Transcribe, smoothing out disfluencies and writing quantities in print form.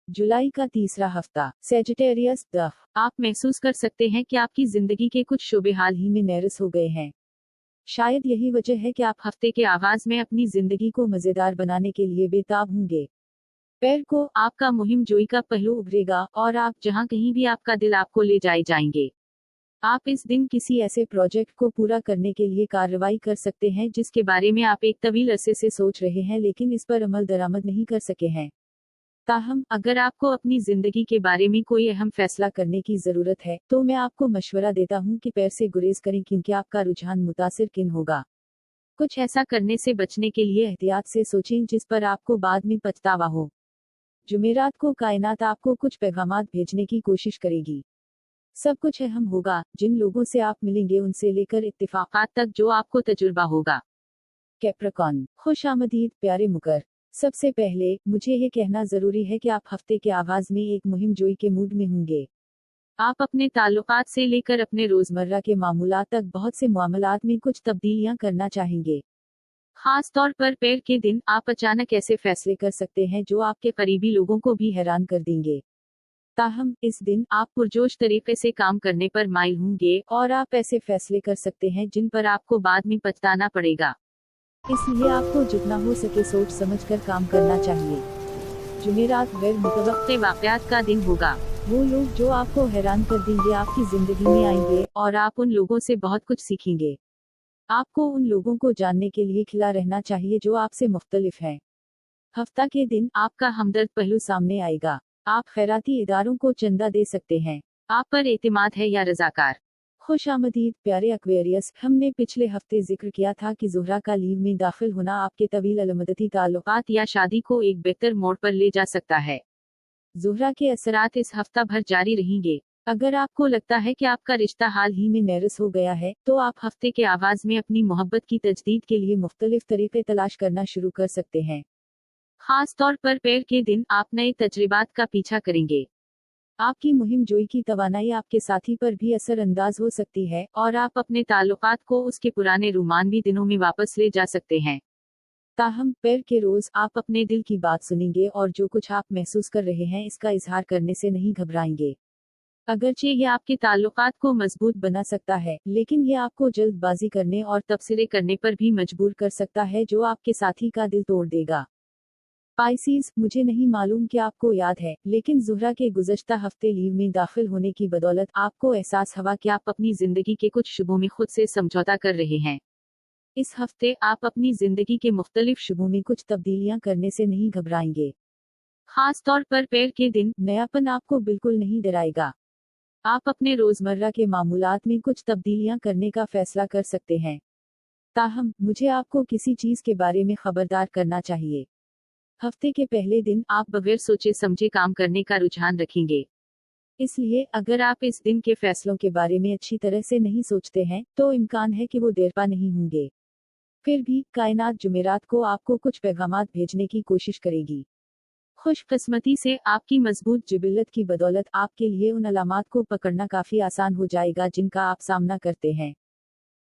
जुलाई का तीसरा हफ्ता, सेजिटेरियस द। आप महसूस कर सकते हैं कि आपकी जिंदगी के कुछ शोबे हाल ही में नैरस हो गए हैं। शायद यही वजह है कि आप हफ्ते के आगाज में अपनी जिंदगी को मजेदार बनाने के लिए बेताब होंगे। पैर को आपका मुहिम जोई का पहलू उभरेगा और आप जहां कहीं भी आपका दिल आपको ले जाएंगे। आप इस दिन किसी ऐसे प्रोजेक्ट को पूरा करने के लिए कार्रवाई कर सकते हैं जिसके बारे में आप एक तवील अरसे से सोच रहे हैं लेकिन इस पर अमल दरामद नहीं कर सके हैं। ताहम अगर आपको अपनी जिंदगी के बारे में कोई अहम फैसला करने की जरूरत है तो मैं आपको मशवरा देता हूं कि पैर से गुरेज करें क्योंकि आपका रुझान मुतासिर किन होगा। कुछ ऐसा करने से बचने के लिए एहतियात से सोचें जिस पर आपको बाद में पछतावा हो। जुमेरात को कायनात आपको कुछ पैगामात भेजने की कोशिश करेगी। सब कुछ अहम होगा, जिन लोगों से आप मिलेंगे उनसे लेकर इत्तिफाकात तक जो आपको तजुर्बा होगा। कैप्रिकॉर्न, खुश आमदीद प्यारे मुकर। सबसे पहले मुझे ये कहना जरूरी है कि आप हफ्ते के आगाज में एक मुहिम जोई के मूड में होंगे। आप अपने ताल्लुकात से लेकर अपने रोजमर्रा के मामूलात तक बहुत से मामलात में कुछ तब्दीलियां करना चाहेंगे। खास तौर पर पैर के दिन आप अचानक ऐसे फैसले कर सकते हैं जो आपके करीबी लोगों को भी हैरान कर देंगे। ताहम इस दिन आप पुरजोश तरीके से काम करने पर माइल होंगे और आप ऐसे फैसले कर सकते हैं जिन पर आपको बाद में पछताना पड़ेगा। इसलिए आपको जितना हो सके सोच समझकर काम करना चाहिए। जुमेरात गैर मुतवक्के वाकयात का दिन होगा। वो लोग जो आपको हैरान कर देंगे आपकी जिंदगी में आएंगे और आप उन लोगों से बहुत कुछ सीखेंगे। आपको उन लोगों को जानने के लिए खिला रहना चाहिए जो आपसे मुख्तलिफ हैं। हफ्ता के दिन आपका हमदर्द पहलू सामने आएगा। आप खैराती इदारों को चंदा दे सकते हैं। आप पर एतमाद है या रजाकार। खुश आमदीद प्यारे एक्वेरियस, हमने पिछले हफ्ते जिक्र किया था कि ज़ुहरा का लीव में दाखिल होना आपके तवील अलमदती ताल्लुकात या शादी को एक बेहतर मोड़ पर ले जा सकता है। ज़ुहरा के असरात इस हफ्ता भर जारी रहेंगे। अगर आपको लगता है कि आपका रिश्ता हाल ही में नैरस हो गया है तो आप हफ्ते के आगाज में अपनी मोहब्बत की तजदीद के लिए मुख्तलिफ तरीके तलाश करना शुरू कर सकते हैं। खास तौर पर पैर के दिन आप नए तजर्बात का पीछा करेंगे। आपकी मुहिम जोई की तवानाई आपके साथी पर भी असर अंदाज हो सकती है और आप अपने ताल्लुकात को उसके पुराने रोमानवी दिनों में वापस ले जा सकते हैं। ताहम पैर के रोज आप अपने दिल की बात सुनेंगे और जो कुछ आप महसूस कर रहे हैं इसका इजहार करने से नहीं घबराएंगे। अगरचे ये आपके ताल्लुकात को मजबूत बना सकता है लेकिन ये आपको जल्दबाजी करने और तबसरे करने पर भी मजबूर कर सकता है जो आपके साथी का दिल तोड़ देगा। पाइसीज, मुझे नहीं मालूम कि आपको याद है लेकिन ज़ुहरा के गुज़श्ता हफ्ते लीव में दाखिल होने की बदौलत आपको एहसास हुआ कि आप अपनी जिंदगी के कुछ शुबों में खुद से समझौता कर रहे हैं। इस हफ्ते आप अपनी जिंदगी के मुख्तलिफ शुबों में कुछ तब्दीलियां करने से नहीं घबराएंगे। खास तौर पर पैर के दिन नयापन आपको बिल्कुल नहीं डराएगा। आप अपने रोजमर्रा के मामूलात में कुछ तब्दीलियां करने का फैसला कर सकते हैं। ताहम मुझे आपको किसी चीज के बारे में खबरदार करना चाहिए। हफ्ते के पहले दिन आप बगैर सोचे समझे काम करने का रुझान रखेंगे। इसलिए अगर आप इस दिन के फैसलों के बारे में अच्छी तरह से नहीं सोचते हैं तो इम्कान है कि वो देरपा नहीं होंगे। फिर भी कायनात जुमेरात को आपको कुछ पैगामात भेजने की कोशिश करेगी। खुशकिस्मती से आपकी मजबूत जिबिल्लत की बदौलत आपके लिए उन अलामात को पकड़ना काफी आसान हो जाएगा जिनका आप सामना करते हैं।